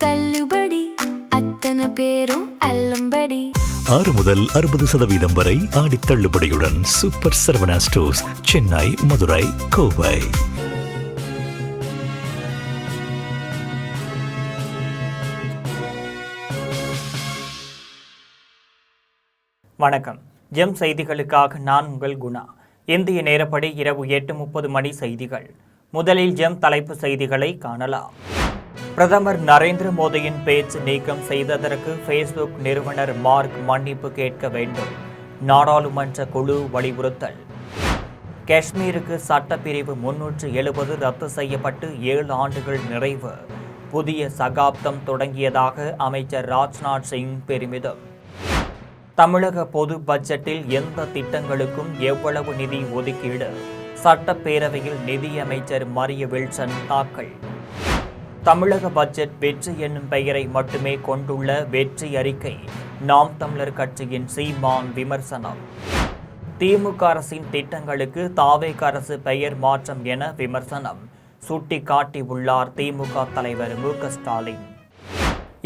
தள்ளுபடி, அத்தனை பேரும் அல்லம்படி. 6 முதல் 60% வரை ஆடி தள்ளுபடியுடன் சூப்பர் சரவணா ஸ்டோர்ஸ், சென்னை, மதுரை, கோவை. வணக்கம். ஜெம் செய்திகளுக்காக நான் உங்கள் குணா. இந்திய நேரப்படி இரவு 8:30 மணி செய்திகள். முதலில் ஜெம் தலைப்பு செய்திகளை காணலாம். பிரதமர் நரேந்திர மோடியின் பேச்சு நீக்கம் செய்ததற்கு ஃபேஸ்புக் நிறுவனர் மார்க் மன்னிப்பு கேட்க வேண்டும், நாடாளுமன்ற குழு வலியுறுத்தல். காஷ்மீருக்கு சட்டப்பிரிவு 370 ரத்து செய்யப்பட்டு 7 ஆண்டுகள் நிறைவு. புதிய சகாப்தம் தொடங்கியதாக அமைச்சர் ராஜ்நாத் சிங் பெருமிதம். தமிழக பொது பட்ஜெட்டில் எந்த திட்டங்களுக்கும் எவ்வளவு நிதி ஒதுக்கீடு, சட்டப்பேரவையில் நிதியமைச்சர் மரிய வில்சன் தாக்கல். தமிழக பட்ஜெட் வெற்றி என்னும் பெயரை மட்டுமே கொண்டுள்ள வெற்றி அறிக்கை, நாம் தமிழர் கட்சியின் சீமான் விமர்சனம். திமுக அரசின் திட்டங்களுக்கு தாவேக அரசு பெயர் மாற்றம் என விமர்சனம் சுட்டிக்காட்டியுள்ளார் திமுக தலைவர் மு.க. ஸ்டாலின்.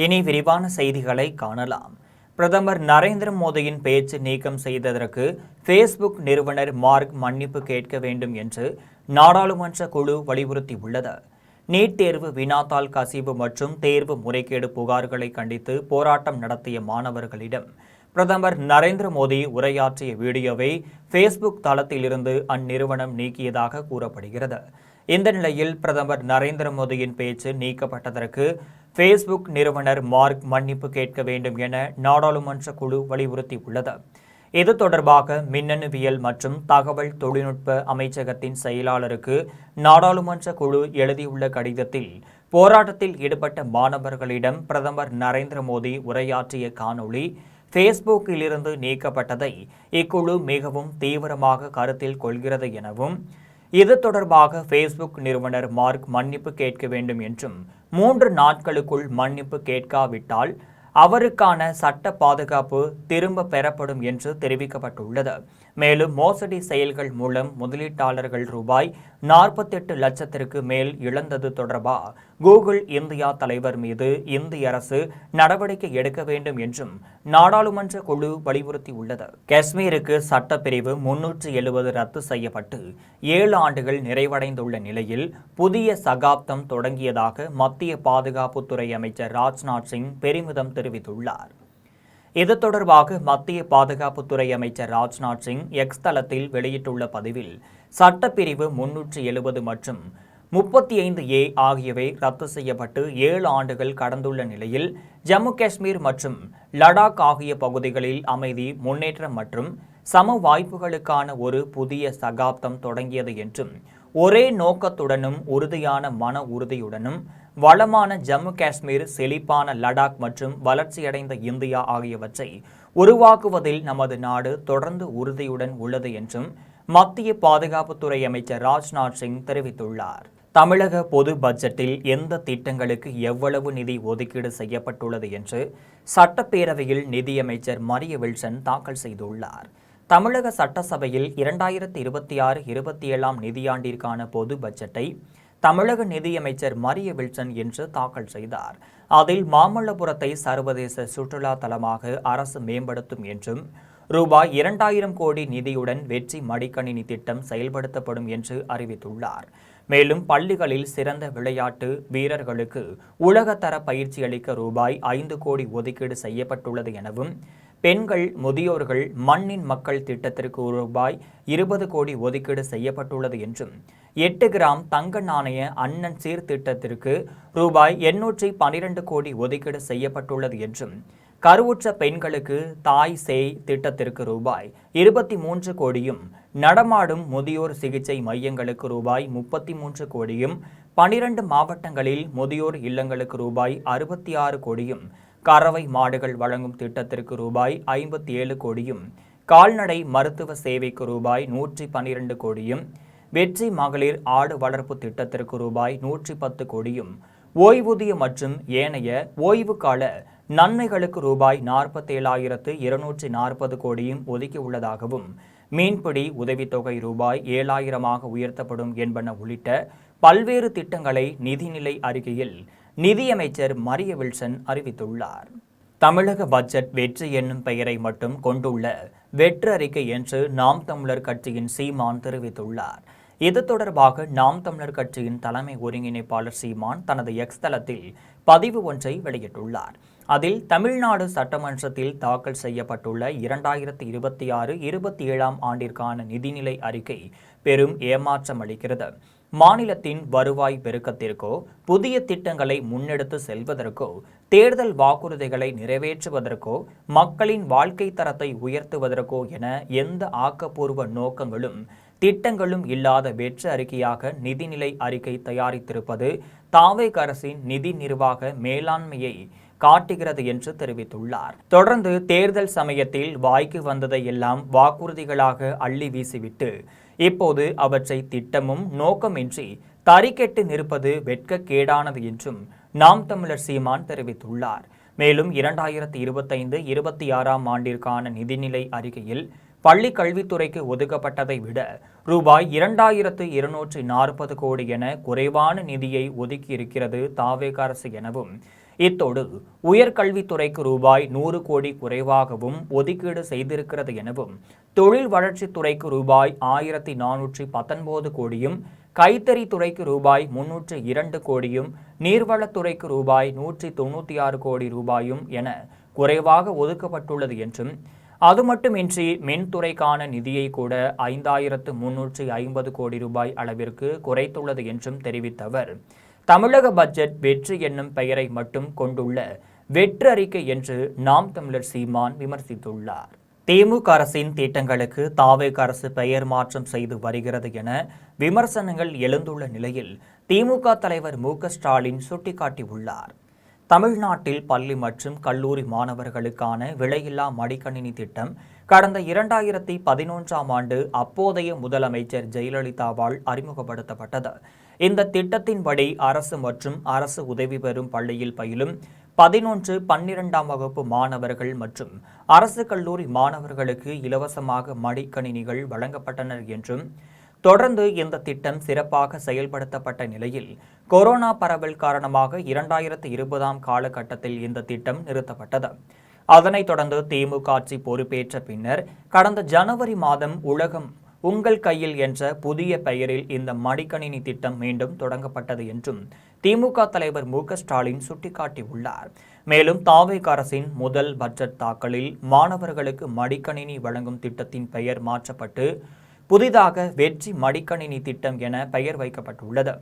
இனி விரிவான செய்திகளை காணலாம். பிரதமர் நரேந்திர மோடியின் பேச்சு நீக்கம் செய்ததற்கு ஃபேஸ்புக் நிறுவனர் மார்க் மன்னிப்பு கேட்க வேண்டும் என்று நாடாளுமன்ற குழு வலியுறுத்தியுள்ளது. நீட் தேர்வு வினாத்தாள் கசிவு மற்றும் தேர்வு முறைகேடு புகார்களை கண்டித்து போராட்டம் நடத்திய மாணவர்களிடம் பிரதமர் நரேந்திர மோடி உரையாற்றிய வீடியோவை ஃபேஸ்புக் தளத்திலிருந்து அந்நிறுவனம் நீக்கியதாக கூறப்படுகிறது. இந்த நிலையில் பிரதமர் நரேந்திர மோடியின் பேச்சு நீக்கப்பட்டதற்கு ஃபேஸ்புக் நிறுவனர் மார்க் மன்னிப்பு கேட்க வேண்டும் என நாடாளுமன்ற குழு வலியுறுத்தியுள்ளது. இது தொடர்பாக மின்னணுவியல் மற்றும் தகவல் தொழில்நுட்ப அமைச்சகத்தின் செயலாளருக்கு நாடாளுமன்ற குழு எழுதியுள்ள கடிதத்தில் போராட்டத்தில் ஈடுபட்ட மாணவர்களிடம் பிரதமர் நரேந்திர மோடி உரையாற்றிய காணொளி ஃபேஸ்புக்கிலிருந்து நீக்கப்பட்டதை இக்குழு மிகவும் தீவிரமாக கருத்தில் கொள்கிறது எனவும், இது தொடர்பாக ஃபேஸ்புக் நிறுவனர் மார்க் மன்னிப்பு கேட்க வேண்டும் என்றும் 3 நாட்களுக்குள் மன்னிப்பு கேட்காவிட்டால் அவருக்கான சட்ட பாதுகாப்பு திரும்ப பெறப்படும் என்று தெரிவிக்கப்பட்டுள்ளது. மேலும் மோசடி செயல்கள் மூலம் முதலீட்டாளர்கள் ரூபாய் 48 லட்சத்திற்கு மேல் இழந்தது தொடர்பாக கூகுள் இந்தியா தலைவர் மீது இந்திய அரசு நடவடிக்கை எடுக்க வேண்டும் என்றும் நாடாளுமன்ற குழு வலியுறுத்தியுள்ளது. காஷ்மீருக்கு சட்டப்பிரிவு 370 ரத்து செய்யப்பட்டு 7 ஆண்டுகள் நிறைவடைந்துள்ள நிலையில் புதிய சகாப்தம் தொடங்கியதாக மத்திய பாதுகாப்புத்துறை அமைச்சர் ராஜ்நாத் சிங் பெருமிதம் தெரிவித்துள்ளார். இது தொடர்பாக மத்திய பாதுகாப்புத்துறை அமைச்சர் ராஜ்நாத் சிங் எக்ஸ் தளத்தில் வெளியிட்டுள்ள பதிவில், சட்டப்பிரிவு 370 மற்றும் 35A ஆகியவை ரத்து செய்யப்பட்டு 7 ஆண்டுகள் கடந்துள்ள நிலையில் ஜம்மு காஷ்மீர் மற்றும் லடாக் ஆகிய பகுதிகளில் அமைதி, முன்னேற்றம் மற்றும் சம வாய்ப்புகளுக்கான ஒரு புதிய சகாப்தம் தொடங்கியது என்றும், ஒரே நோக்கத்துடனும் உறுதியான மன உறுதியுடனும் வளமான ஜம்மு காஷ்மீர், செழிப்பான லடாக் மற்றும் வளர்ச்சியடைந்த இந்தியா ஆகியவற்றை உருவாக்குவதில் நமது நாடு தொடர்ந்து உறுதியுடன் உள்ளது என்றும் மத்திய பாதுகாப்புத்துறை அமைச்சர் ராஜ்நாத் சிங் தெரிவித்துள்ளார். தமிழக பொது பட்ஜெட்டில் எந்த திட்டங்களுக்கு எவ்வளவு நிதி ஒதுக்கீடு செய்யப்பட்டுள்ளது என்று சட்டப்பேரவையில் நிதியமைச்சர் மரிய வில்சன் தாக்கல் செய்துள்ளார். தமிழக சட்டசபையில் 2026-27 நிதியாண்டிற்கான பொது பட்ஜெட்டை தமிழக நிதியமைச்சர் மரிய வில்சன் இன்று தாக்கல் செய்தார். அதில் மாமல்லபுரத்தை சர்வதேச சுற்றுலா தலமாக அரசு மேம்படுத்தும் என்றும், ரூபாய் 2000 கோடி நிதியுடன் வெற்றி மடிக்கணினி திட்டம் செயல்படுத்தப்படும் என்று அறிவித்துள்ளார். மேலும் பள்ளிகளில் சிறந்த விளையாட்டு வீரர்களுக்கு உலகத்தர பயிற்சி அளிக்க ரூபாய் 5 கோடி ஒதுக்கீடு செய்யப்பட்டுள்ளது எனவும், பெண்கள், முதியோர்கள், மண்ணின் மக்கள் திட்டத்திற்கு ரூபாய் 20 கோடி ஒதுக்கீடு செய்யப்பட்டுள்ளது என்றும், 8 கிராம் தங்க நாணய அண்ணன் சீர்திட்டத்திற்கு ரூபாய் 812 கோடி ஒதுக்கீடு செய்யப்பட்டுள்ளது என்றும், கருவுற்ற பெண்களுக்கு தாய் சேய் திட்டத்திற்கு ரூபாய் 23 கோடியும், நடமாடும் முதியோர் சிகிச்சை மையங்களுக்கு ரூபாய் 33 கோடியும், 12 மாவட்டங்களில் முதியோர் இல்லங்களுக்கு ரூபாய் 66 கோடியும், கறவை மாடுகள் வழங்கும் திட்டத்திற்கு ரூபாய் 57 கோடியும், கால்நடை மருத்துவ சேவைக்கு ரூபாய் 112 கோடியும், வெற்றி மகளிர் ஆடு வளர்ப்பு திட்டத்திற்கு ரூபாய் 110 கோடியும், ஓய்வூதிய மற்றும் ஏனைய ஓய்வு கால நன்மைகளுக்கு ரூபாய் 47,240 கோடியும் ஒதுக்கியுள்ளதாகவும், மீன்பிடி உதவித்தொகை ரூபாய் 7,000 உயர்த்தப்படும் என்பன உள்ளிட்ட பல்வேறு திட்டங்களை நிதிநிலை அறிக்கையில் நிதியமைச்சர் மரிய வில்சன் அறிவித்துள்ளார். தமிழக பட்ஜெட் வெற்றி என்னும் பெயரை மட்டும் கொண்டுள்ள வெற்றறிக்கை என்று நாம் தமிழர் கட்சியின் சீமான் தெரிவித்துள்ளார். இது தொடர்பாக நாம் தமிழர் கட்சியின் தலைமை ஒருங்கிணைப்பாளர் சீமான் தனது எக்ஸ் தளத்தில் பதிவு ஒன்றை வெளியிட்டுள்ளார். அதில் தமிழ்நாடு சட்டமன்றத்தில் தாக்கல் செய்யப்பட்டுள்ள 2026-27 ஆண்டிற்கான நிதிநிலை அறிக்கை பெரும் ஏமாற்றம் அளிக்கிறது. மாநிலத்தின் வருவாய் பெருக்கத்திற்கோ புதிய திட்டங்களை முன்னெடுத்து செல்வதற்கோ தேர்தல் வாக்குறுதிகளை நிறைவேற்றுவதற்கோ மக்களின் வாழ்க்கை தரத்தை உயர்த்துவதற்கோ என எந்த ஆக்கப்பூர்வ நோக்கங்களும் திட்டங்களும் இல்லாத வெற்று அறிக்கையாக நிதிநிலை அறிக்கை தயாரித்திருப்பது தாவேக அரசின் நிதி நிர்வாக மேலாண்மையை காட்டுகிறது என்று தெரிவித்துள்ளார். தொடர்ந்து தேர்தல் சமயத்தில் வாய்க்கு வந்ததை எல்லாம் வாக்குறுதிகளாக அள்ளி வீசிவிட்டு இப்போது அவற்றை திட்டமும் நோக்கமின்றி தறிக்கெட்டு நிற்பது வெட்கக்கேடானது என்றும் நாம் தமிழர் சீமான் தெரிவித்துள்ளார். மேலும் 2025-26 ஆண்டிற்கான நிதிநிலை அறிக்கையில் பள்ளி கல்வித்துறைக்கு ஒதுக்கப்பட்டதை விட ரூபாய் 2240 கோடி என குறைவான நிதியை ஒதுக்கியிருக்கிறது தாவேக அரசு எனவும், இத்தோடு உயர்கல்வித்துறைக்கு ரூபாய் 100 கோடி குறைவாகவும் ஒதுக்கீடு செய்திருக்கிறது எனவும், தொழில் வளர்ச்சித்துறைக்கு ரூபாய் 1419 கோடியும், கைத்தறித்துறைக்கு ரூபாய் 302 கோடியும், நீர்வளத்துறைக்கு ரூபாய் 196 கோடி ரூபாயும் என குறைவாக ஒதுக்கப்பட்டுள்ளது என்றும், அது மட்டுமின்றி மின்துறைக்கான நிதியை கூட 5350 கோடி ரூபாய் அளவிற்கு குறைத்துள்ளது என்றும் தெரிவித்தவர், தமிழக பட்ஜெட் வெற்றி என்னும் பெயரை மட்டும் கொண்டுள்ள வெற்றறிக்கை என்று நாம் தமிழர் சீமான் விமர்சித்துள்ளார். திமுக அரசின் திட்டங்களுக்கு தாவேக அரசு பெயர் மாற்றம் செய்து வருகிறது என விமர்சனங்கள் எழுந்துள்ள நிலையில் திமுக தலைவர் மு.க. ஸ்டாலின் சுட்டிக்காட்டியுள்ளார். தமிழ்நாட்டில் பள்ளி மற்றும் கல்லூரி மாணவர்களுக்கான விலையில்லா மடிக்கணினி திட்டம் கடந்த 2011 ஆண்டு அப்போதைய முதலமைச்சர் ஜெயலலிதாவால் அறிமுகப்படுத்தப்பட்டது. இந்த திட்டத்தின்படி அரசு மற்றும் அரசு உதவி பெறும் பள்ளியில் பயிலும் 11, 12ஆம் வகுப்பு மாணவர்கள் மற்றும் அரசு கல்லூரி மாணவர்களுக்கு இலவசமாக மடிக்கணினிகள் வழங்கப்பட்டனர் என்றும், தொடர்ந்து இந்த திட்டம் சிறப்பாக செயல்படுத்தப்பட்ட நிலையில் கொரோனா பரவல் காரணமாக 2020 காலகட்டத்தில் இந்த திட்டம் நிறுத்தப்பட்டது. அதனைத் தொடர்ந்து திமுக ஆட்சி பொறுப்பேற்ற பின்னர் கடந்த ஜனவரி மாதம் உலகம் உங்கள் கையில் என்ற புதிய பெயரில் இந்த மடிக்கணினி திட்டம் மீண்டும் தொடங்கப்பட்டது என்றும் திமுக தலைவர் மு.க. ஸ்டாலின் சுட்டிக்காட்டியுள்ளார். மேலும் தாவேக அரசின் முதல் பட்ஜெட் தாக்கலில் மாணவர்களுக்கு மடிக்கணினி வழங்கும் திட்டத்தின் பெயர் மாற்றப்பட்டு புதிதாக வெற்றி மடிக்கணினி திட்டம் என பெயர் வைக்கப்பட்டுள்ளது.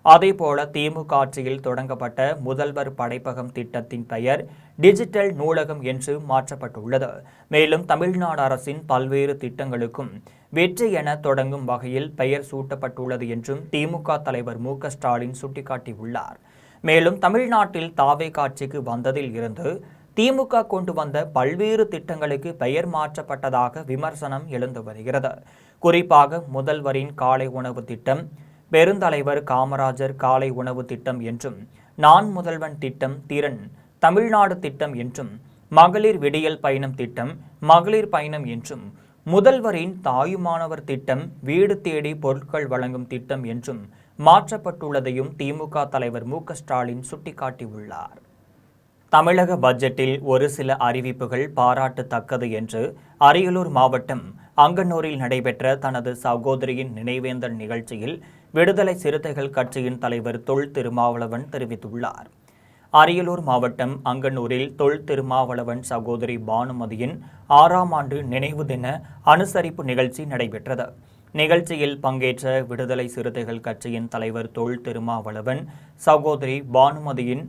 அதேபோல திமுக ஆட்சியில் தொடங்கப்பட்ட முதல்வர் படைப்பகம் திட்டத்தின் பெயர் டிஜிட்டல் நூலகம் என்று மாற்றப்பட்டுள்ளது. மேலும் தமிழ்நாடு அரசின் பல்வேறு திட்டங்களுக்கும் வெற்றி என தொடங்கும் வகையில் பெயர் சூட்டப்பட்டுள்ளது என்றும் திமுக தலைவர் மு.க. ஸ்டாலின் சுட்டிக்காட்டியுள்ளார். மேலும் தமிழ்நாட்டில் தாவேக ஆட்சிக்கு வந்ததில் இருந்து திமுக கொண்டு வந்த பல்வேறு திட்டங்களுக்கு பெயர் மாற்றப்பட்டதாக விமர்சனம் எழுந்து வருகிறது. குறிப்பாக முதல்வரின் காலை உணவு திட்டம், பெருந்தலைவர் காமராஜர் காலை உணவு திட்டம் என்றும், நான் முதல்வன் திட்டம், திறன் தமிழ்நாடு திட்டம் என்றும், மகளிர் விடியல் பயணம் திட்டம், மகளிர் பயணம் என்றும், முதல்வரின் தாயுமானவர் திட்டம், வீடு தேடி பொருட்கள் வழங்கும் திட்டம் என்றும் மாற்றப்பட்டுள்ளதையும் திமுக தலைவர் மு.க. ஸ்டாலின் சுட்டிக்காட்டியுள்ளார். தமிழக பட்ஜெட்டில் ஒரு சில அறிவிப்புகள் பாராட்டத்தக்கது என்று அரியலூர் மாவட்டம் அங்கனூரில் நடைபெற்ற தனது சகோதரியின் நினைவேந்தல் நிகழ்ச்சியில் விடுதலை சிறுத்தைகள் கட்சியின் தலைவர் தொல் திருமாவளவன் தெரிவித்துள்ளார். அரியலூர் மாவட்டம் அங்கனூரில் தொல் திருமாவளவன் சகோதரி பானுமதியின் 6ஆம் ஆண்டு நினைவு தின அனுசரிப்பு நிகழ்ச்சி நடைபெற்றது. நிகழ்ச்சியில் பங்கேற்ற விடுதலை சிறுத்தைகள் கட்சியின் தலைவர் தொல் திருமாவளவன் சகோதரி பானுமதியின்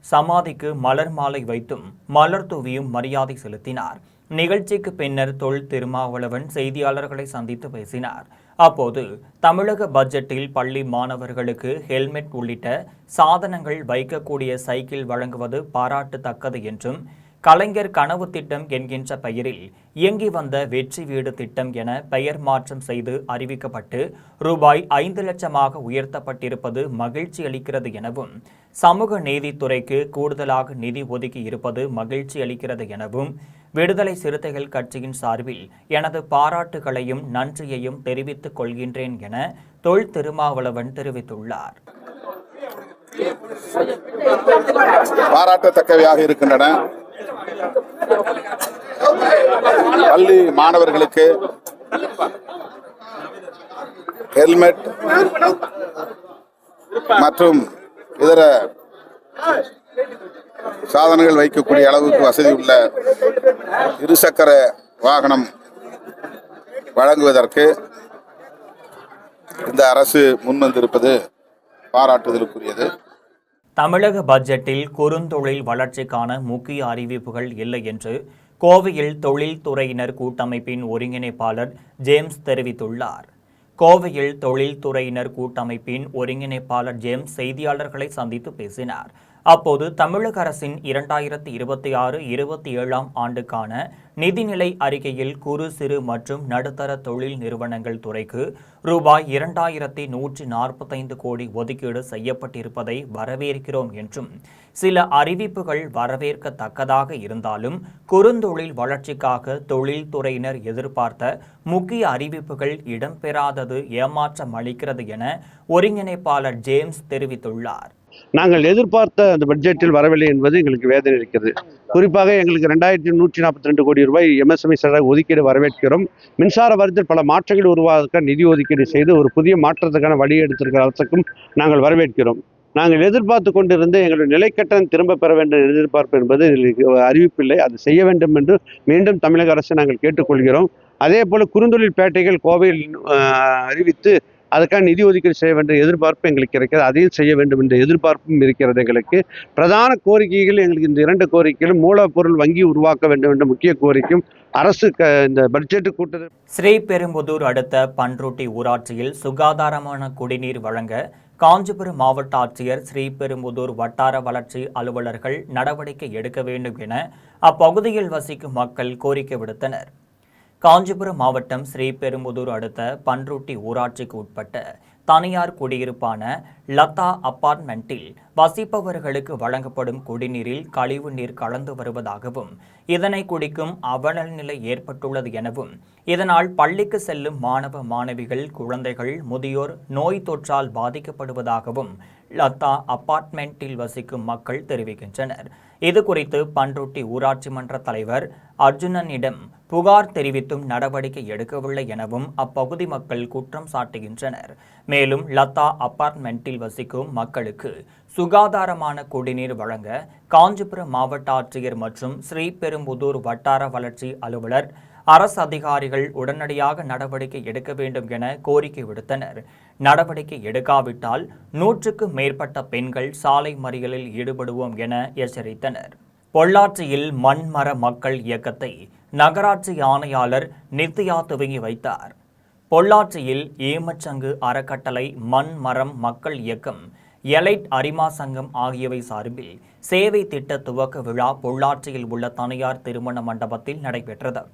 சமாதிக்கு மலர் மாலை வைத்தும் மலர் தூவியும் மரியாதை செலுத்தினார். நிகழ்ச்சிக்கு பின்னர் தொல் திருமாவளவன் செய்தியாளர்களை சந்தித்து பேசினார். அப்போது தமிழக பட்ஜெட்டில் பள்ளி மாணவர்களுக்கு ஹெல்மெட் உள்ளிட்ட சாதனங்கள் வைக்கக்கூடிய சைக்கிள் வழங்குவது பாராட்டத்தக்கது என்றும், கலைஞர் கனவு திட்டம் என்கின்ற பெயரில் இயங்கி வந்த வெற்றி வீடு திட்டம் என பெயர் மாற்றம் செய்து அறிவிக்கப்பட்டு ரூபாய் 5 லட்சமாக உயர்த்தப்பட்டிருப்பது மகிழ்ச்சி அளிக்கிறது எனவும், சமூக நீதித்துறைக்கு கூடுதலாக நிதி ஒதுக்கி இருப்பது மகிழ்ச்சி அளிக்கிறது எனவும் விடுதலை சிறுத்தைகள் கட்சியின் சார்பில் எனது பாராட்டுகளையும் நன்றியையும் தெரிவித்துக் கொள்கின்றேன் என தொல் திருமாவளவன் தெரிவித்துள்ளார். பாராட்டத்தக்கவையாக இருக்கின்றன. பள்ளி மாணவர்களுக்கு ஹெல்மெட் மற்றும் இதர சாதனங்கள் வைக்கக்கூடிய அளவுக்கு வசதி உள்ள இருசக்கர வாகனம் வழங்குவதற்கு இந்த அரசு முன்வந்திருப்பது பாராட்டுதலுக்குரியது. தமிழக பட்ஜெட்டில் குறுந்தொழில் வளர்ச்சிக்கான முக்கிய அறிவிப்புகள் இல்லை என்று கோவையில் தொழில்துறையினர் கூட்டமைப்பின் ஒருங்கிணைப்பாளர் ஜேம்ஸ் தெரிவித்துள்ளார். கோவையில் தொழில்துறையினர் கூட்டமைப்பின் ஒருங்கிணைப்பாளர் ஜேம்ஸ் செய்தியாளர்களை சந்தித்து பேசினார். அப்போது தமிழக அரசின் 2026-27 ஆண்டுக்கான நிதிநிலை அறிக்கையில் குறு சிறு மற்றும் நடுத்தர தொழில் நிறுவனங்கள் துறைக்கு ரூபாய் 2145 கோடி ஒதுக்கீடு செய்யப்பட்டிருப்பதை வரவேற்கிறோம் என்றும், சில அறிவிப்புகள் வரவேற்கத்தக்கதாக இருந்தாலும் குறுந்தொழில் வளர்ச்சிக்காக தொழில்துறையினர் எதிர்பார்த்த முக்கிய அறிவிப்புகள் இடம்பெறாதது ஏமாற்றம் அளிக்கிறது என ஒருங்கிணைப்பாளர் ஜேம்ஸ் தெரிவித்துள்ளார். நாங்கள் எதிர்பார்த்த அந்த பட்ஜெட்டில் வரவில்லை என்பது எங்களுக்கு வேதனை இருக்கிறது. குறிப்பாக எங்களுக்கு 2142 கோடி ரூபாய் MSME ஒதுக்கீடு வரவேற்கிறோம். மின்சார வாரியத்தில் பல மாற்றங்கள் உருவாக்க நிதி ஒதுக்கீடு செய்து ஒரு புதிய மாற்றத்துக்கான வழி எடுத்திருக்கிற அரசுக்கும் நாங்கள் வரவேற்கிறோம். நாங்கள் எதிர்பார்த்து கொண்டிருந்த எங்களுடைய நிலைக்கட்டணம் திரும்ப பெற வேண்டும் எதிர்பார்ப்பு என்பது அறிவிப்பில்லை. அது செய்ய வேண்டும் என்று மீண்டும் தமிழக அரசு நாங்கள் கேட்டுக்கொள்கிறோம். அதே போல குறுந்தொழில் பேட்டைகள் கோவையில் அறிவித்து அதுக்கான நிதி ஒதுக்கீடு செய்ய வேண்டிய எதிர்பார்ப்பு எங்களுக்கு இருக்கிறது. அதையும் செய்ய வேண்டும் என்ற எதிர்பார்ப்பும் இருக்கிறது. எங்களுக்கு பிரதான கோரிக்கைகள் எங்களுக்கு இந்த 2 கோரிக்கைகளும் மூலப்பொருள் வங்கி உருவாக்க வேண்டும் என்ற முக்கிய கோரிக்கையும் அரசு இந்த பட்ஜெட் கூட்டத்தில். ஸ்ரீபெரும்புதூர் அடுத்த பன்ருட்டி ஊராட்சியில் சுகாதாரமான குடிநீர் வழங்க காஞ்சிபுரம் மாவட்ட ஆட்சியர், ஸ்ரீபெரும்புதூர் வட்டார வளர்ச்சி அலுவலர்கள் நடவடிக்கை எடுக்க வேண்டும் என அப்பகுதியில் வசிக்கும் மக்கள் கோரிக்கை விடுத்தனர். காஞ்சிபுரம் மாவட்டம் ஸ்ரீபெரும்புதூர் அடுத்த பன்ருட்டி ஊராட்சிக்கு உட்பட்ட தனியார் குடியிருப்பான லதா அபார்ட்மெண்ட்டில் வசிப்பவர்களுக்கு வழங்கப்படும் குடிநீரில் கழிவு நீர் கலந்து வருவதாகவும், இதனை குடிக்கும் அவல நிலை ஏற்பட்டுள்ளது எனவும், இதனால் பள்ளிக்கு செல்லும் மாணவ மாணவிகள், குழந்தைகள், முதியோர் நோய் தொற்றால் பாதிக்கப்படுவதாகவும் லதா அபார்ட்மெண்ட்டில் வசிக்கும் மக்கள் தெரிவிக்கின்றனர். இதுகுறித்து பன்ருட்டி ஊராட்சி மன்ற தலைவர் அர்ஜுனனிடம் புகார் தெரிவித்தும் நடவடிக்கை எடுக்கவில்லை எனவும் அப்பகுதி மக்கள் குற்றம் சாட்டுகின்றனர். மேலும் லதா அபார்ட்மெண்ட்டில் வசிக்கும் மக்களுக்கு சுகாதாரமான குடிநீர் வழங்க காஞ்சிபுரம் மாவட்ட ஆட்சியர் மற்றும் ஸ்ரீபெரும்புதூர் வட்டார வளர்ச்சி அலுவலர், அரசு அதிகாரிகள் உடனடியாக நடவடிக்கை எடுக்க வேண்டும் என கோரிக்கை விடுத்தனர். நடவடிக்கை எடுக்காவிட்டால் 100க்கும் மேற்பட்ட பெண்கள் சாலை மறியலில் ஈடுபடுவோம் என எச்சரித்தனர். பொள்ளாச்சியில் மண்மர மக்கள் இயக்கத்தை நகராட்சி ஆணையாளர் நித்யா துவங்கி வைத்தார். பொள்ளாச்சியில் ஈமச்சங்கு அறக்கட்டளை, மண்மரம் மக்கள் இயக்கம், எலைட் அரிமா சங்கம் ஆகியவை சார்பில் சேவை திட்ட துவக்க விழா பொள்ளாச்சியில் உள்ள தனியார் திருமண மண்டபத்தில் நடைபெற்றது.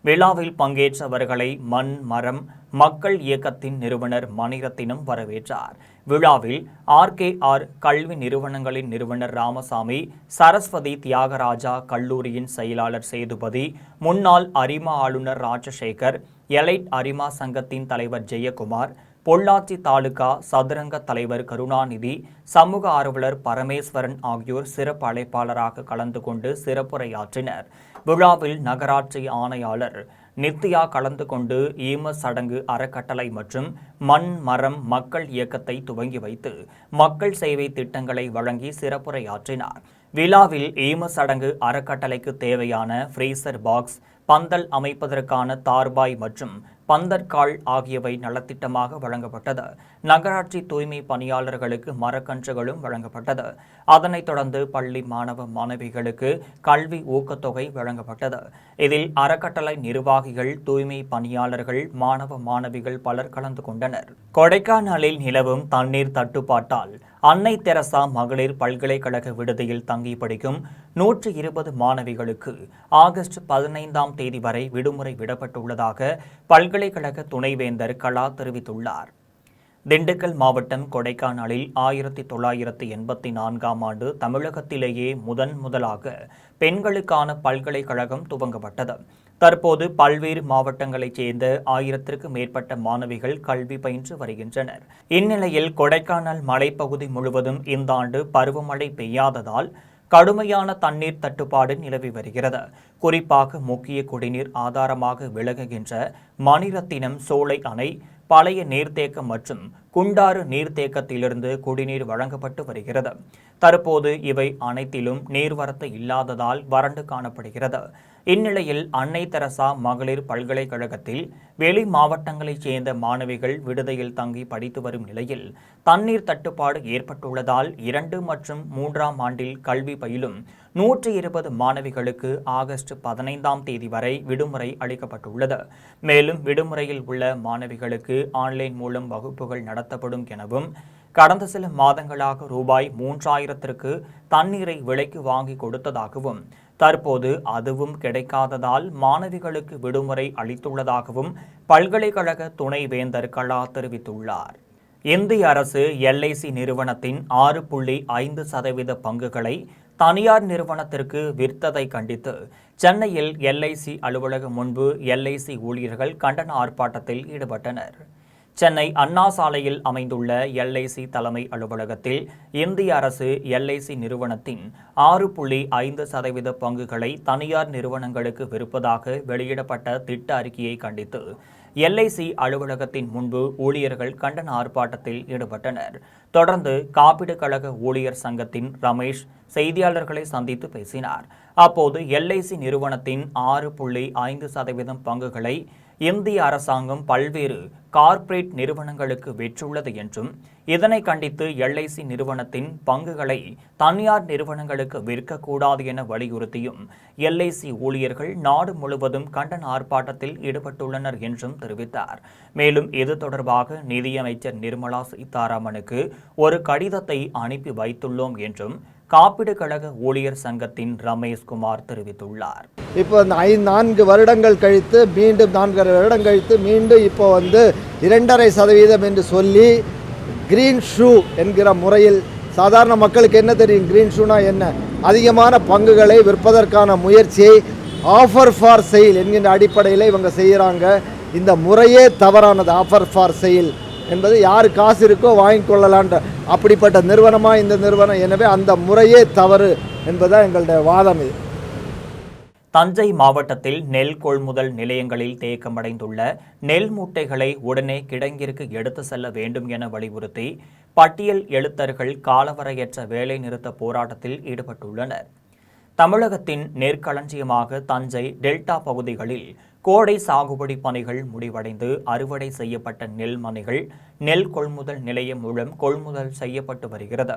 விழாவில் பங்கேற்றவர்களை மண் மரம் மக்கள் இயக்கத்தின் நிறுவனர் மணிரத்தினம் வரவேற்றார். விழாவில் RKR கல்வி நிறுவனங்களின் நிறுவனர் ராமசாமி, சரஸ்வதி தியாகராஜா கல்லூரியின் செயலாளர் சேதுபதி, முன்னாள் அரிமா ஆளுநர் ராஜசேகர், எலைட் அரிமா சங்கத்தின் தலைவர் ஜெயக்குமார், பொள்ளாச்சி தாலுகா சதுரங்க தலைவர் கருணாநிதி, சமூக ஆர்வலர் பரமேஸ்வரன் ஆகியோர் சிறப்பு அழைப்பாளராக கலந்து கொண்டு சிறப்புரையாற்றினர். விழாவில் நகராட்சி ஆணையாளர் நித்யா கலந்து கொண்டு ஈம சடங்கு அறக்கட்டளை மற்றும் மண் மரம் மக்கள் இயக்கத்தை துவங்கி வைத்து மக்கள் சேவை திட்டங்களை வழங்கி சிறப்புரையாற்றினார். விழாவில் ஈம சடங்கு அறக்கட்டளைக்கு தேவையான ஃப்ரீசர் பாக்ஸ், பந்தல் அமைப்பதற்கான தார்பாய் மற்றும் பந்தற்கால் ஆகியவை நலத்திட்டமாக வழங்கப்பட்டது. நகராட்சி தூய்மை பணியாளர்களுக்கு மரக்கன்றுகளும் வழங்கப்பட்டது. அதனைத் தொடர்ந்து பள்ளி மாணவ மாணவிகளுக்கு கல்வி ஊக்கத்தொகை வழங்கப்பட்டது. இதில் அறக்கட்டளை நிர்வாகிகள், தூய்மை பணியாளர்கள், மாணவ மாணவிகள் பலர் கலந்து கொண்டனர். கொடைக்கானலில் நிலவும் தண்ணீர் தட்டுப்பாட்டால் அன்னை தெரசா மகளிர் பல்கலைக்கழக விடுதியில் தங்கி படிக்கும் 120 மாணவிகளுக்கு ஆகஸ்ட் 15ஆம் தேதி வரை விடுமுறை விடப்பட்டுள்ளதாக பல்கலைக்கழக துணைவேந்தர் கலா தெரிவித்துள்ளார். திண்டுக்கல் மாவட்டம் கொடைக்கானலில் 1984ஆம் ஆண்டு தமிழகத்திலேயே முதலாக பெண்களுக்கான பல்கலைக்கழகம் துவங்கப்பட்டது. தற்போது பல்வேறு மாவட்டங்களைச் சேர்ந்த 1000க்கும் மேற்பட்ட மாணவிகள் கல்வி பயின்று வருகின்றனர். இந்நிலையில் கொடைக்கானல் மலைப்பகுதி முழுவதும் இந்த ஆண்டு பருவமழை பெய்யாததால் கடுமையான தண்ணீர் தட்டுப்பாடு நிலவி வருகிறது. குறிப்பாக முக்கிய குடிநீர் ஆதாரமாக விளங்குகின்ற மணிரத்தினம் சோலை அணை, பழைய நீர்த்தேக்கம் மற்றும் குண்டாறு நீர்த்தேக்கத்திலிருந்து குடிநீர் வழங்கப்பட்டு வருகிறது. தற்போது இவை அனைத்திலும் நீர்வரத்து இல்லாததால் வறண்டு காணப்படுகிறது. இந்நிலையில் அன்னை தெரசா மகளிர் பல்கலைக்கழகத்தில் வெளி மாவட்டங்களைச் சேர்ந்த மாணவிகள் விடுதியில் தங்கி படித்து வரும் நிலையில் தண்ணீர் தட்டுப்பாடு ஏற்பட்டுள்ளதால் 2 மற்றும் 3ஆம் ஆண்டில் கல்வி பயிலும் 120 மாணவிகளுக்கு ஆகஸ்ட் 15ஆம் தேதி வரை விடுமுறை அளிக்கப்பட்டுள்ளது. மேலும் விடுமுறையில் உள்ள மாணவிகளுக்கு ஆன்லைன் மூலம் வகுப்புகள் நடத்தப்படும் எனவும், கடந்த சில மாதங்களாக ரூபாய் 3000ற்கு தண்ணீரை விலைக்கு வாங்கி கொடுத்ததாகவும், தற்போது அதுவும் கிடைக்காததால் மாணவிகளுக்கு விடுமுறை அளித்துள்ளதாகவும் பல்கலைக்கழக துணைவேந்தர் கலா தெரிவித்துள்ளார். இந்திய அரசு LIC நிறுவனத்தின் 6.5% பங்குகளை தனியார் நிறுவனத்திற்கு விற்றதை கண்டித்து சென்னையில் LIC அலுவலகம் முன்பு LIC ஊழியர்கள் கண்டன ஆர்ப்பாட்டத்தில் ஈடுபட்டனர். சென்னை அண்ணா சாலையில் அமைந்துள்ள LIC தலைமை அலுவலகத்தில் இந்திய அரசு LIC நிறுவனத்தின் 6.5% பங்குகளை தனியார் நிறுவனங்களுக்கு விற்பதாக வெளியிடப்பட்ட திட்ட அறிக்கையை கண்டித்து LIC அலுவலகத்தின் முன்பு ஊழியர்கள் கண்டன ஆர்ப்பாட்டத்தில் ஈடுபட்டனர். தொடர்ந்து காப்பீடு கழக ஊழியர் சங்கத்தின் ரமேஷ் செய்தியாளர்களை சந்தித்து பேசினார். அப்போது LIC நிறுவனத்தின் 6.5% பங்குகளை இந்திய அரசாங்கம் பல்வேறு கார்ப்பரேட் நிறுவனங்களுக்கு விற்றுள்ளது என்றும், இதனை கண்டித்து LIC நிறுவனத்தின் பங்குகளை தனியார் நிறுவனங்களுக்கு விற்கக்கூடாது என வலியுறுத்தியும் LIC ஊழியர்கள் நாடு முழுவதும் கண்டன ஆர்ப்பாட்டத்தில் ஈடுபட்டுள்ளனர் என்றும் தெரிவித்தார். மேலும் இது தொடர்பாக நிதியமைச்சர் நிர்மலா சீதாராமனுக்கு ஒரு கடிதத்தை அனுப்பி வைத்துள்ளோம் என்றும் காப்பீடு கழக ஊழியர் சங்கத்தின் ரமேஷ்குமார் தெரிவித்துள்ளார். இப்போ 4 வருடங்கள் கழித்து மீண்டும் 4 வருடம் கழித்து மீண்டும் இப்போ 2.5% என்று சொல்லி கிரீன் ஷூ என்கிற முறையில், சாதாரண மக்களுக்கு என்ன தெரியும் கிரீன் ஷூனா என்ன, அதிகமான பங்குகளை விற்பதற்கான முயற்சியை ஆஃபர் ஃபார் செயில் என்கின்ற அடிப்படையில் இவங்க செய்கிறாங்க. இந்த முறையே தவறானது. ஆஃபர் ஃபார் செயில் என்பது யார் காசு இருக்கோ வாங்கிக்கொள்ளலான்ற அப்படிப்பட்ட நிறுவனமாக இந்த நிறுவனம். எனவே அந்த முறையே தவறு என்பதுதான் எங்களுடைய வாதம். இது தஞ்சை மாவட்டத்தில் நெல் கொள்முதல் நிலையங்களில் தேக்கமடைந்துள்ள நெல் மூட்டைகளை உடனே கிடங்கிற்கு எடுத்து செல்ல வேண்டும் என வலியுறுத்தி பட்டியல் எழுத்தர்கள் காலவரையற்ற வேலைநிறுத்த போராட்டத்தில் ஈடுபட்டுள்ளனர். தமிழகத்தின் நெற்களஞ்சியமாக தஞ்சை டெல்டா பகுதிகளில் கோடை சாகுபடி பணிகள் முடிவடைந்து அறுவடை செய்யப்பட்ட நெல் மணிகள் நெல் கொள்முதல் நிலையம் மூலம் கொள்முதல் செய்யப்பட்டு வருகிறது.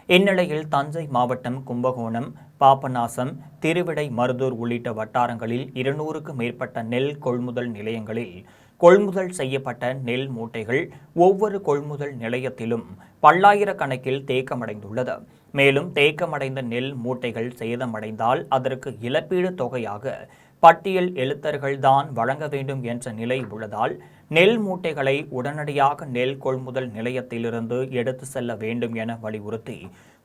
இந்நிலையில் தஞ்சை மாவட்டம் கும்பகோணம், பாபநாசம், திருவிடை மருதூர் உள்ளிட்ட வட்டாரங்களில் 200க்கும் மேற்பட்ட நெல் கொள்முதல் நிலையங்களில் கொள்முதல் செய்யப்பட்ட நெல் மூட்டைகள் ஒவ்வொரு கொள்முதல் நிலையத்திலும் பல்லாயிரக்கணக்கில் தேக்கமடைந்துள்ளது. மேலும் தேக்கமடைந்த நெல் மூட்டைகள் சேதமடைந்தால் அதற்கு இழப்பீடு தொகையாக பட்டியல் எழுத்தர்கள்தான் வழங்க வேண்டும் என்ற நிலை உள்ளதால் நெல் மூட்டைகளை உடனடியாக நெல் கொள்முதல் நிலையத்திலிருந்து எடுத்து செல்ல வேண்டும் என வலியுறுத்தி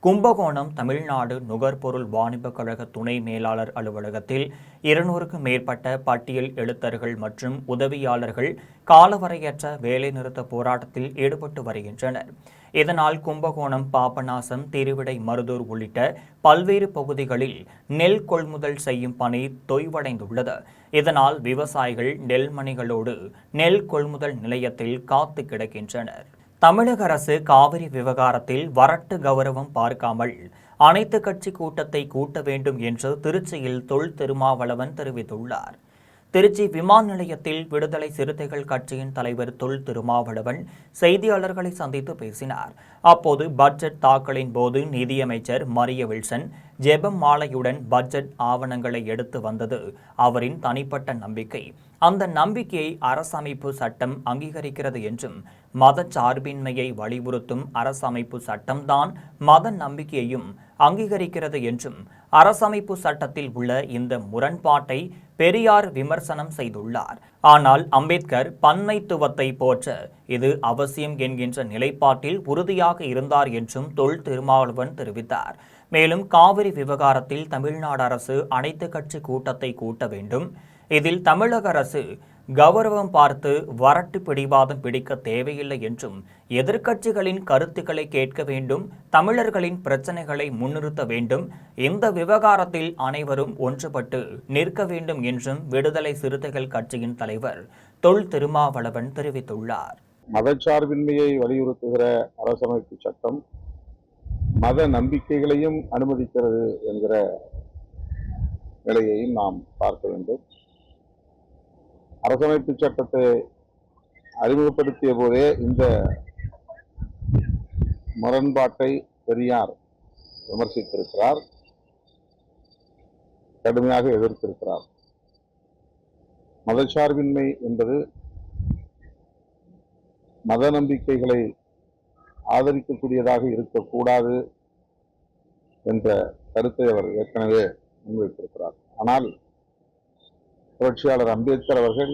கும்பகோணம் தமிழ்நாடு நுகர்பொருள் வாணிப கழக துணை மேலாளர் அலுவலகத்தில் 200க்கும் மேற்பட்ட பட்டியல் எழுத்தர்கள் மற்றும் உதவியாளர்கள் காலவரையற்ற வேலைநிறுத்த போராட்டத்தில் ஈடுபட்டு வருகின்றனர். இதனால் கும்பகோணம், பாபநாசம், திருவிடை மருதூர் உள்ளிட்ட பல்வேறு பகுதிகளில் நெல் கொள்முதல் செய்யும் பணி தொய்வடைந்துள்ளது. இதனால் விவசாயிகள் நெல் மணிகளோடு நெல் கொள்முதல் நிலையத்தில் காத்து கிடக்கின்றனர். தமிழக அரசு காவிரி விவகாரத்தில் வரட்டு கௌரவம் பார்க்காமல் அனைத்து கட்சி கூட்டத்தை கூட்ட வேண்டும் என்று திருச்சியில் தொல் திருமாவளவன் தெரிவித்துள்ளார். திருச்சி விமான நிலையத்தில் விடுதலை சிறுத்தைகள் கட்சியின் தலைவர் தொல் திருமாவளவன் செய்தியாளர்களை சந்தித்து பேசினார். அப்போது பட்ஜெட் தாக்கலின் போது நிதியமைச்சர் மரிய வில்சன் ஜெபம் மாலையுடன் பட்ஜெட் ஆவணங்களை எடுத்து வந்தது அவரின் தனிப்பட்ட நம்பிக்கை. அந்த நம்பிக்கையை அரசமைப்பு சட்டம் அங்கீகரிக்கிறது என்றும், மத சார்பின்மையை வலியுறுத்தும் அரசமைப்பு சட்டம்தான் மத நம்பிக்கையையும் அங்கீகரிக்கிறது என்றும், அரசமைப்பு சட்டத்தில் உள்ள இந்த முரண்பாட்டை பெரியார் விமர்சனம் செய்துள்ளார். ஆனால் அம்பேத்கர் பன்மைத்துவத்தை போற்ற இது அவசியம் என்கின்ற நிலைப்பாட்டில் உறுதியாக இருந்தார் என்றும் தொல் திருமாவளவன் தெரிவித்தார். மேலும் காவிரி விவகாரத்தில் தமிழ்நாடு அரசு அனைத்து கட்சி கூட்டத்தை கூட்ட வேண்டும். இதில் தமிழக அரசு கௌரவம் பார்த்து வரட்டு பிடிவாதம் பிடிக்க தேவையில்லை என்றும் எதிர்க்கட்சிகளின் கருத்துக்களை கேட்க வேண்டும், தமிழர்களின் பிரச்சனைகளை முன்னிறுத்த வேண்டும், இந்த விவகாரத்தில் அனைவரும் ஒன்றுபட்டு நிற்க வேண்டும் என்றும் விடுதலை சிறுத்தைகள் கட்சியின் தலைவர் தொல் திருமாவளவன் தெரிவித்துள்ளார். மதச்சார்பின்மையை வலியுறுத்துகிற அரசமைப்பு சட்டம் மத நம்பிக்கைகளையும் அனுமதிக்கிறது என்கிற நிலையையும் நாம் பார்க்க வேண்டும். அரசமைப்பு சட்டத்தை அறிமுகப்படுத்திய போதே இந்த முரண்பாட்டை பெரியார் விமர்சித்திருக்கிறார், கடுமையாக எதிர்த்திருக்கிறார். மதச்சார்பின்மை என்பது மத நம்பிக்கைகளை ஆதரிக்கக்கூடியதாக இருக்கக்கூடாது என்ற கருத்தை அவர் ஏற்கனவே முன்வைத்திருக்கிறார். ஆனால் புரட்சியாளர் அம்பேத்கர் அவர்கள்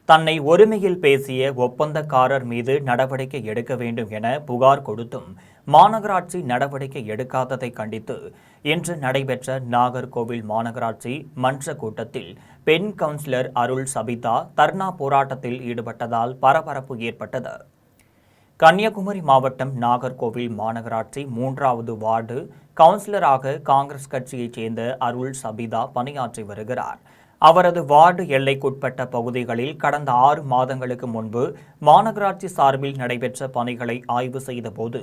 தன்னை ஒருமையில் பேசிய ஒப்பந்தக்காரர் மீது நடவடிக்கை எடுக்க வேண்டும் என புகார் கொடுத்தும் மாநகராட்சி நடவடிக்கை எடுக்காததை கண்டித்து இன்று நடைபெற்ற நாகர்கோவில் மாநகராட்சி மன்ற கூட்டத்தில் பெண் கவுன்சிலர் அருள் சபிதா தர்ணா போராட்டத்தில் ஈடுபட்டதால் பரபரப்பு ஏற்பட்டது. கன்னியாகுமரி மாவட்டம் நாகர்கோவில் மாநகராட்சி 3வது வார்டு கவுன்சிலராக காங்கிரஸ் கட்சியைச் சேர்ந்த அருள் சபிதா பணியாற்றி வருகிறார். அவரது வார்டு எல்லைக்குட்பட்ட பகுதிகளில் கடந்த 6 மாதங்களுக்கு முன்பு மாநகராட்சி சார்பில் நடைபெற்ற பணிகளை ஆய்வு செய்தபோது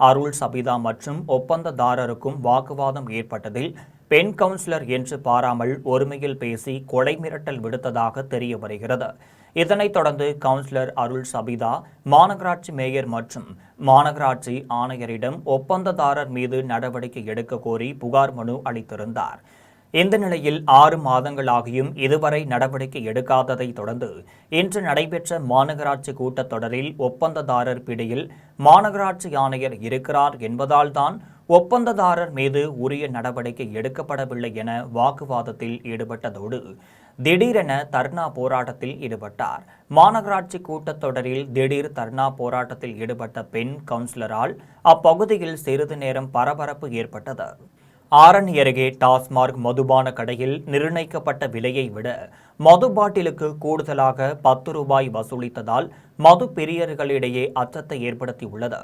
அருள் சபிதா மற்றும் ஒப்பந்ததாரருக்கும் வாக்குவாதம் ஏற்பட்டதில் பெண் கவுன்சிலர் என்று பாராமல் ஒருமையில் பேசி கொலை மிரட்டல் விடுத்ததாக தெரிய வருகிறது. இதனைத் தொடர்ந்து கவுன்சிலர் அருள் சபிதா மாநகராட்சி மேயர் மற்றும் மாநகராட்சி ஆணையரிடம் ஒப்பந்ததாரர் மீது நடவடிக்கை எடுக்க கோரி புகார் மனு அளித்திருந்தார். இந்த நிலையில் 6 மாதங்களாகியும் இதுவரை நடவடிக்கை எடுக்காததை தொடர்ந்து இன்று நடைபெற்ற மாநகராட்சி கூட்டத்தொடரில் ஒப்பந்ததாரர் பிடியில் மாநகராட்சி ஆணையர் இருக்கிறார் என்பதால்தான் ஒப்பந்ததாரர் மீது உரிய நடவடிக்கை எடுக்கப்படவில்லை என வாக்குவாதத்தில் ஈடுபட்டதோடு திடீரென தர்ணா போராட்டத்தில் ஈடுபட்டார். மாநகராட்சி கூட்டத்தொடரில் திடீர் தர்ணா போராட்டத்தில் ஈடுபட்ட பெண் கவுன்சிலரால் அப்பகுதியில் சிறிது நேரம் பரபரப்பு ஏற்பட்டது. ஆரணி அருகே டாஸ்மார்க் மதுபான கடையில் நிர்ணயிக்கப்பட்ட விலையை விட மது பாட்டிலுக்கு கூடுதலாக 10 ரூபாய் வசூலித்ததால் மது பிரியர்களிடையே அச்சத்தை ஏற்படுத்தியுள்ளது.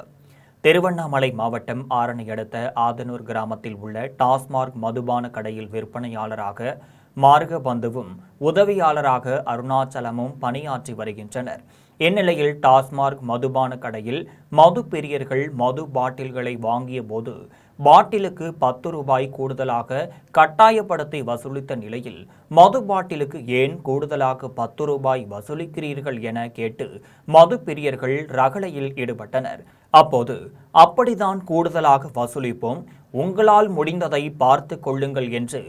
திருவண்ணாமலை மாவட்டம் ஆரணி அடுத்த ஆதனூர் கிராமத்தில் உள்ள டாஸ்மார்க் மதுபான கடையில் விற்பனையாளராக மார்கபந்துவும் உதவியாளராக அருணாச்சலமும் பணியாற்றி வருகின்றனர். இந்நிலையில் டாஸ்மார்க் மதுபான கடையில் மது பிரியர்கள் மது பாட்டில்களை வாங்கிய போது பாட்டிலுக்கு 10 ரூபாய் கூடுதலாக கட்டாயப்படுத்தி வசூலித்த நிலையில் மது பாட்டிலுக்கு ஏன் கூடுதலாக 10 ரூபாய் வசூலிக்கிறீர்கள் என கேட்டு மது பிரியர்கள் ரகளையில் ஈடுபட்டனர். அப்போது அப்படித்தான் கூடுதலாக வசூலிப்போம், உங்களால் முடிந்ததை பார்த்து கொள்ளுங்கள் என்று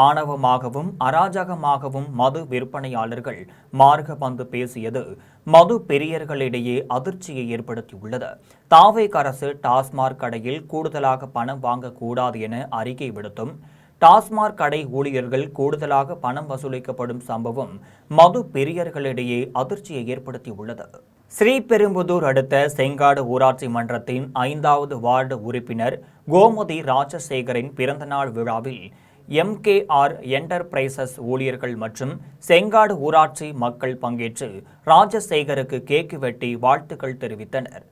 ஆணவமாகவும் அராஜகமாகவும் மது விற்பனையாளர்கள் மார்கபந்து பேசியது மது பிரியர்களிடையே அதிர்ச்சியை ஏற்படுத்தியுள்ளது. தாவேக அரசு டாஸ்மார்க் கடையில் கூடுதலாக பணம் வாங்கக்கூடாது என அறிக்கை விடுத்தும் டாஸ்மார்க் கடை ஊழியர்கள் கூடுதலாக பணம் வசூலிக்கப்படும் சம்பவம் மது பிரியர்களிடையே அதிர்ச்சியை ஏற்படுத்தியுள்ளது. ஸ்ரீபெரும்புதூர் அடுத்த செங்காடு ஊராட்சி மன்றத்தின் 5வது வார்டு உறுப்பினர் கோமதி ராஜசேகரின் பிறந்தநாள் விழாவில் MKR என்டர்பிரைசஸ் ஊழியர்கள் மற்றும் செங்காடு ஊராட்சி மக்கள் பங்கேற்று ராஜசேகருக்கு கேக் வெட்டி வாழ்த்துக்கள் தெரிவித்தனர்.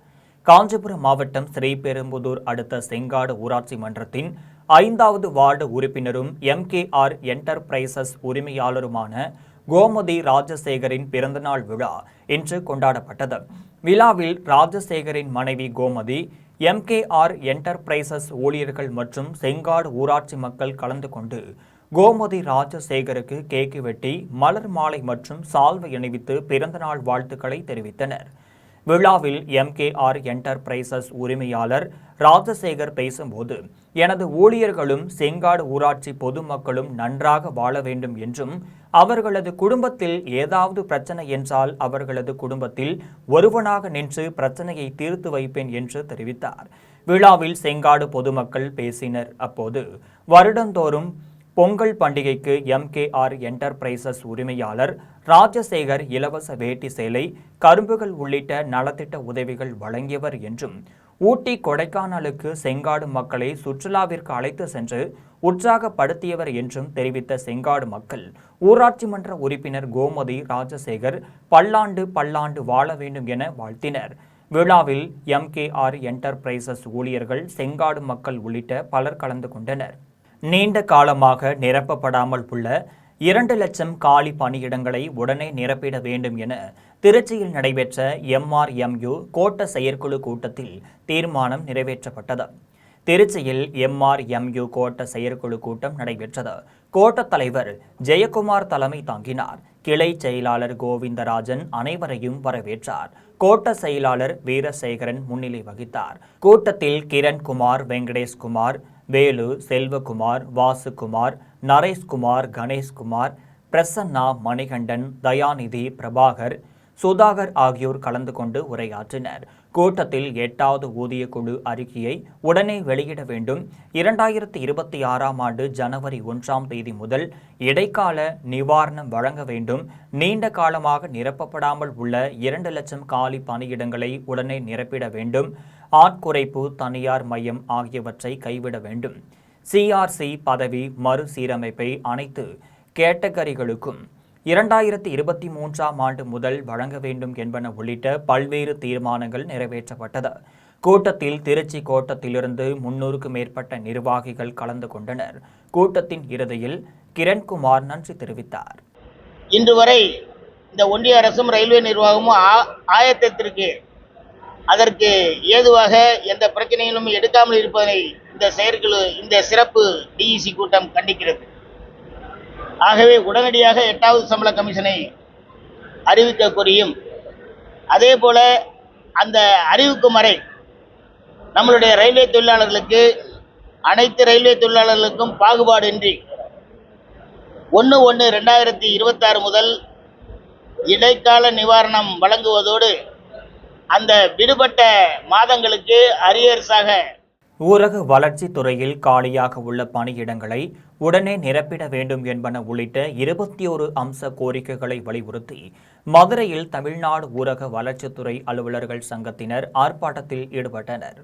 காஞ்சிபுரம் மாவட்டம் ஸ்ரீபெரும்புதூர் அடுத்த செங்காடு ஊராட்சி மன்றத்தின் 5வது வார்டு உறுப்பினரும் MKR என்டர்பிரைசஸ் உரிமையாளருமான கோமதி ராஜசேகரின் பிறந்தநாள் விழா இன்று கொண்டாடப்பட்டது. விழாவில் ராஜசேகரின் மனைவி கோமதி, MKR என்டர்பிரைசஸ் ஊழியர்கள் மற்றும் செங்காடு ஊராட்சி மக்கள் கலந்து கொண்டு கோமதி ராஜசேகருக்கு கேக் வெட்டி மலர் மாலை மற்றும் சால்வை அணிவித்து பிறந்தநாள் வாழ்த்துக்களை தெரிவித்தனர். விழாவில் MKR என்டர்பிரைசஸ் உரிமையாளர் ராஜசேகர் பேசும்போது, எனது ஊழியர்களும் செங்காடு ஊராட்சி பொதுமக்களும் நன்றாக வாழ வேண்டும் என்றும் அவர்களது குடும்பத்தில் ஏதாவது பிரச்சனை என்றால் அவர்களது குடும்பத்தில் ஒருவனாக நின்று பிரச்சனையை தீர்த்து வைப்பேன் என்று தெரிவித்தார். விழாவில் செங்காடு பொதுமக்கள் பேசினர். அப்போது வருடந்தோறும் பொங்கல் பண்டிகைக்கு MKR என்டர்பிரைசஸ் உரிமையாளர் ராஜசேகர் இலவச வேட்டி சேலை, கரும்புகள் உள்ளிட்ட நலத்திட்ட உதவிகள் வழங்கியவர் என்றும், ஊட்டி கொடைக்கானலுக்கு செங்காடு மக்களை சுற்றுலாவிற்கு அழைத்து சென்று உற்சாகப்படுத்தியவர் என்றும் தெரிவித்த செங்காடு மக்கள் ஊராட்சி மன்ற உறுப்பினர் கோமதி ராஜசேகர் பல்லாண்டு வாழ வேண்டும் என வாழ்த்தினர். விழாவில் MKR என்டர்பிரைசஸ் ஊழியர்கள், செங்காடு மக்கள் உள்ளிட்ட பலர் கலந்து கொண்டனர். நீண்ட காலமாக நிரப்பப்படாமல் உள்ள 2 லட்சம் காலி பணியிடங்களை உடனே நிரப்பிட வேண்டும் என திருச்சியில் நடைபெற்ற MRMU கோட்ட செயற்குழு கூட்டத்தில் தீர்மானம் நிறைவேற்றப்பட்டது. திருச்சியில் MRMU கோட்ட செயற்குழு கூட்டம் நடைபெற்றது. கோட்ட தலைவர் ஜெயக்குமார் தலைமை தாங்கினார். கிளை செயலாளர் கோவிந்தராஜன் அனைவரையும் வரவேற்றார். கோட்ட செயலாளர் வீரசேகரன் முன்னிலை வகித்தார். கூட்டத்தில் கிரண்குமார், வெங்கடேஷ்குமார், வேலு, செல்வகுமார், வாசுகுமார், நரேஷ்குமார், கணேஷ்குமார், பிரசன்னா, மணிகண்டன், தயாநிதி, பிரபாகர், சுதாகர் ஆகியோர் கலந்து கொண்டு உரையாற்றினர். கூட்டத்தில் 8வது ஊதிய குழு அறிக்கையை உடனே வெளியிட வேண்டும், 2026ஆம் ஆண்டு ஜனவரி 1ஆம் தேதி முதல் இடைக்கால நிவாரணம் வழங்க வேண்டும், நீண்ட காலமாக நிரப்பப்படாமல் உள்ள 2 லட்சம் காலி பணியிடங்களை உடனே நிரப்பிட வேண்டும், ஆட்குறைப்பு, தனியார் மையம் ஆகியவற்றை கைவிட வேண்டும், CRC பதவி மறுசீரமைப்பை அனைத்து கேட்டகரிகளுக்கும் 2023ஆம் ஆண்டு முதல் வழங்க வேண்டும் என்பன உள்ளிட்ட பல்வேறு தீர்மானங்கள் நிறைவேற்றப்பட்டது. கூட்டத்தில் திருச்சி கோட்டத்திலிருந்து 300க்கும் மேற்பட்ட நிர்வாகிகள் கலந்து கொண்டனர். கூட்டத்தின் இறுதியில் கிரண்குமார் நன்றி தெரிவித்தார். இன்று வரை இந்த ஒன்றிய அரசும் ரயில்வே நிர்வாகமும் ஆயத்தத்திற்கு அதற்கு ஏதுவாக எந்த பிரச்சனையிலும் எடுக்காமல் இருப்பதனை இந்த சிறப்பு DEC கூட்டம் கண்டிக்கிறது. ஆகவே உடனடியாக 8வது சம்பள கமிஷனை அறிவிக்க கோரியும், அதே போல அந்த அறிவிக்கும் வரை நம்மளுடைய ரயில்வே தொழிலாளர்களுக்கு, அனைத்து ரயில்வே தொழிலாளர்களுக்கும் பாகுபாடின்றி 1/1/2026 முதல் இடைக்கால நிவாரணம் வழங்குவதோடு அந்த விடுபட்ட மாதங்களுக்கு அரியர்ஸாக ஊரக வளர்ச்சி துறையில் காலியாக உள்ள பணியிடங்களை உடனே நிரப்பிட வேண்டும் என்பன உள்ளிட்ட 21 அம்ச கோரிக்கைகளை வலியுறுத்தி மதுரையில் தமிழ்நாடு ஊரக வளர்ச்சித்துறை அலுவலர்கள் சங்கத்தினர் ஆர்ப்பாட்டத்தில் ஈடுபட்டனர்.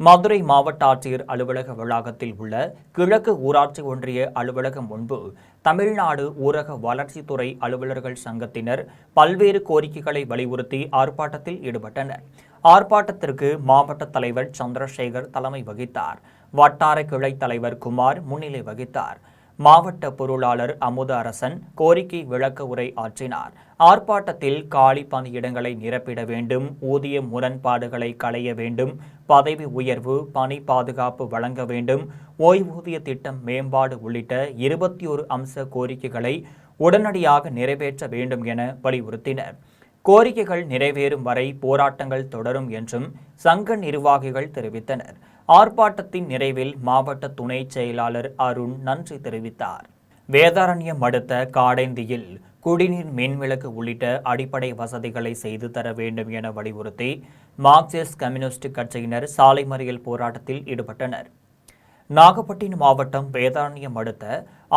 மதுரை மாவட்ட ஆட்சியர் அலுவலக வளாகத்தில் உள்ள கிழக்கு ஊராட்சி ஒன்றிய அலுவலகம் முன்பு தமிழ்நாடு ஊரக வளர்ச்சித்துறை அலுவலர்கள் சங்கத்தினர் பல்வேறு கோரிக்கைகளை வலியுறுத்தி ஆர்ப்பாட்டத்தில் ஈடுபட்டனர். ஆர்ப்பாட்டத்திற்கு மாவட்ட தலைவர் சந்திரசேகர் தலைமை வகித்தார். வட்டார கிளை தலைவர் குமார் முன்னிலை வகித்தார். மாவட்ட பொருளாளர் அமுத அரசன் கோரிக்கை விளக்க உரை ஆற்றினார். ஆர்ப்பாட்டத்தில் காலி பணியிடங்களை நிரப்பிட வேண்டும், ஊதிய முரண்பாடுகளை களைய வேண்டும், பதவி உயர்வு, பணி பாதுகாப்பு வழங்க வேண்டும், ஓய்வூதிய திட்டம் மேம்பாடு உள்ளிட்ட 21 அம்ச கோரிக்கைகளை உடனடியாக நிறைவேற்ற வேண்டும் என வலியுறுத்தினர். கோரிக்கைகள் நிறைவேறும் வரை போராட்டங்கள் தொடரும் என்றும் சங்க நிர்வாகிகள் தெரிவித்தனர். ஆர்ப்பாட்டத்தின் நிறைவில் மாவட்ட துணை செயலாளர் அருண் நன்றி தெரிவித்தார். வேதாரண்யம் அடுத்த காடேந்தியில் குடிநீர், மின்விளக்கு உள்ளிட்ட அடிப்படை வசதிகளை செய்து தர வேண்டும் என வலியுறுத்தி மார்க்சிஸ்ட் கம்யூனிஸ்ட் கட்சியினர் சாலை மறியல் போராட்டத்தில் ஈடுபட்டனர். நாகப்பட்டினம் மாவட்டம் வேதாரண்யம் அடுத்த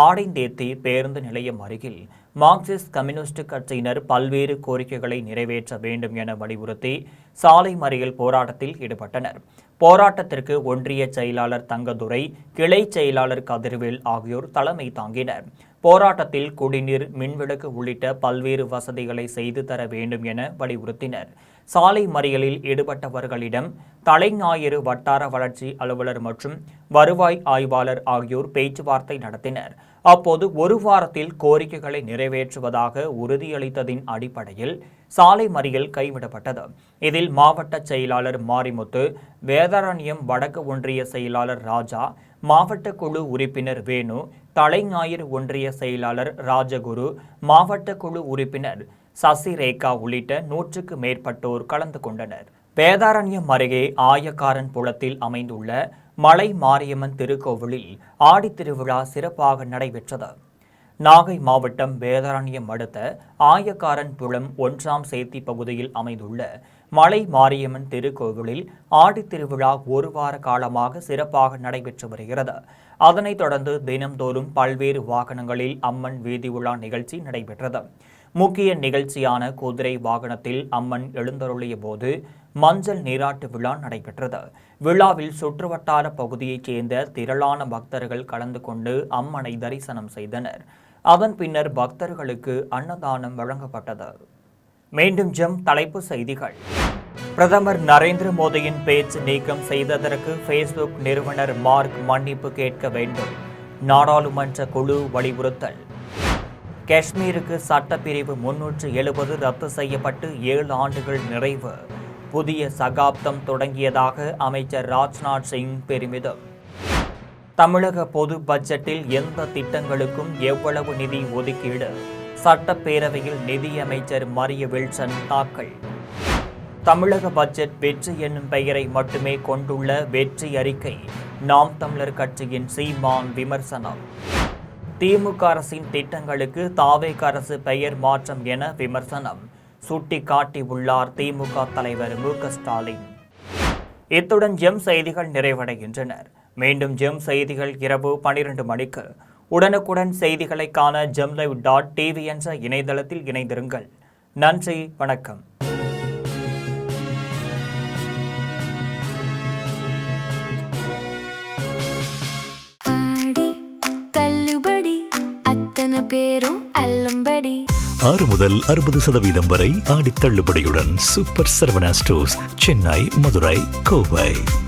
ஆடைந்தேத்தி பேருந்து நிலையம் அருகில் மார்க்சிஸ்ட் கம்யூனிஸ்ட் கட்சியினர் பல்வேறு கோரிக்கைகளை நிறைவேற்ற வேண்டும் என வலியுறுத்தி சாலை மறியல் போராட்டத்தில் ஈடுபட்டனர். போராட்டத்திற்கு ஒன்றிய செயலாளர் தங்கதுரை, கிளை செயலாளர் கதிர்வேல் ஆகியோர் தலைமை தாங்கினர். போராட்டத்தில் குடிநீர், மின்விளக்கு உள்ளிட்ட பல்வேறு வசதிகளை செய்து தர வேண்டும் என வலியுறுத்தினர். சாலை மறியலில் ஈடுபட்டவர்களிடம் தலைஞாயிறு வட்டார வளர்ச்சி அலுவலர் மற்றும் வருவாய் ஆய்வாளர் ஆகியோர் பேச்சுவார்த்தை நடத்தினர். அப்போது ஒரு வாரத்தில் கோரிக்கைகளை நிறைவேற்றுவதாக உறுதியளித்ததின் அடிப்படையில் சாலை மறியல் கைவிடப்பட்டது. இதில் மாவட்ட செயலாளர் மாரிமுத்து, வேதாரண்யம் வடக்கு ஒன்றிய செயலாளர் ராஜா, மாவட்ட குழு உறுப்பினர் வேணு, தலைஞாயிறு ஒன்றிய செயலாளர் ராஜகுரு, மாவட்ட குழு உறுப்பினர் சசிரேகா உள்ளிட்ட 100க்கு மேற்பட்டோர் கலந்து கொண்டனர். வேதாரண்யம் அருகே ஆயக்காரன் புலத்தில் அமைந்துள்ள மலை மாரியம்மன் திருக்கோவிலில் ஆடித்திருவிழா சிறப்பாக நடைபெற்றது. நாகை மாவட்டம் வேதாரண்யம் அடுத்த ஆயக்காரன் புலம் 1ஆம் சேத்தி பகுதியில் அமைந்துள்ள மலை மாரியம்மன் திருக்கோவிலில் ஆடித் திருவிழா ஒரு வார காலமாக சிறப்பாக நடைபெற்று வருகிறது. அதனைத் தொடர்ந்து தினம்தோறும் பல்வேறு வாகனங்களில் அம்மன் வீதி உலா நிகழ்ச்சி நடைபெற்றது. முக்கிய நிகழ்ச்சியான குதிரை வாகனத்தில் அம்மன் எழுந்தருளிய போது மஞ்சள் நீராட்டு விழா நடைபெற்றது. விழாவில் சுற்றுவட்டார பகுதியைச் சேர்ந்த திரளான பக்தர்கள் கலந்து கொண்டு அம்மனை தரிசனம் செய்தனர். அதன் பின்னர் பக்தர்களுக்கு அன்னதானம் வழங்கப்பட்டது. மீண்டும் ஜெம் தலைப்பு செய்திகள். பிரதமர் நரேந்திர மோடியின் பேச்சு நீக்கம் செய்ததற்கு ஃபேஸ்புக் நிறுவனர் மார்க் மன்னிப்பு கேட்க வேண்டும். நாடாளுமன்ற குழு வலியுறுத்தல். காஷ்மீருக்கு சட்டப்பிரிவு 370 ரத்து செய்யப்பட்டு 7 ஆண்டுகள் நிறைவு. புதிய சகாப்தம் தொடங்கியதாக அமைச்சர் ராஜ்நாத் சிங் பெருமிதம். தமிழக பொது பட்ஜெட்டில் எந்த திட்டங்களுக்கும் எவ்வளவு நிதி ஒதுக்கீடு? சட்டப்பேரவையில் நிதியமைச்சர் மரிய வில்சன் தாக்கல். தமிழக பட்ஜெட் வெற்றி என்னும் பெயரை மட்டுமே கொண்டுள்ள வெற்றி அறிக்கை. நாம் தமிழர் கட்சியின் சீமான் விமர்சனம். திமுக அரசின் திட்டங்களுக்கு தாவேக அரசு பெயர் மாற்றம் என விமர்சனம் சுட்டிக்காட்டியுள்ளார் திமுக தலைவர் மு.க. ஸ்டாலின். இத்துடன் ஜெம் செய்திகள் நிறைவடைகின்றன. மீண்டும் ஜெம் செய்திகள் இரவு 12 மணிக்கு. உடனுக்குடன் செய்திகளை காண gemlive.tv என்ற இணையதளத்தில் இணைந்திருங்கள். நன்றி, வணக்கம். தள்ளுபடி அத்தனை பேரும் அல்லும்படி 6 முதல் 60% வரை ஆடித் தள்ளுபடியுடன் சூப்பர் சரவணா ஸ்டோர்ஸ், சென்னை, மதுரை, கோவை.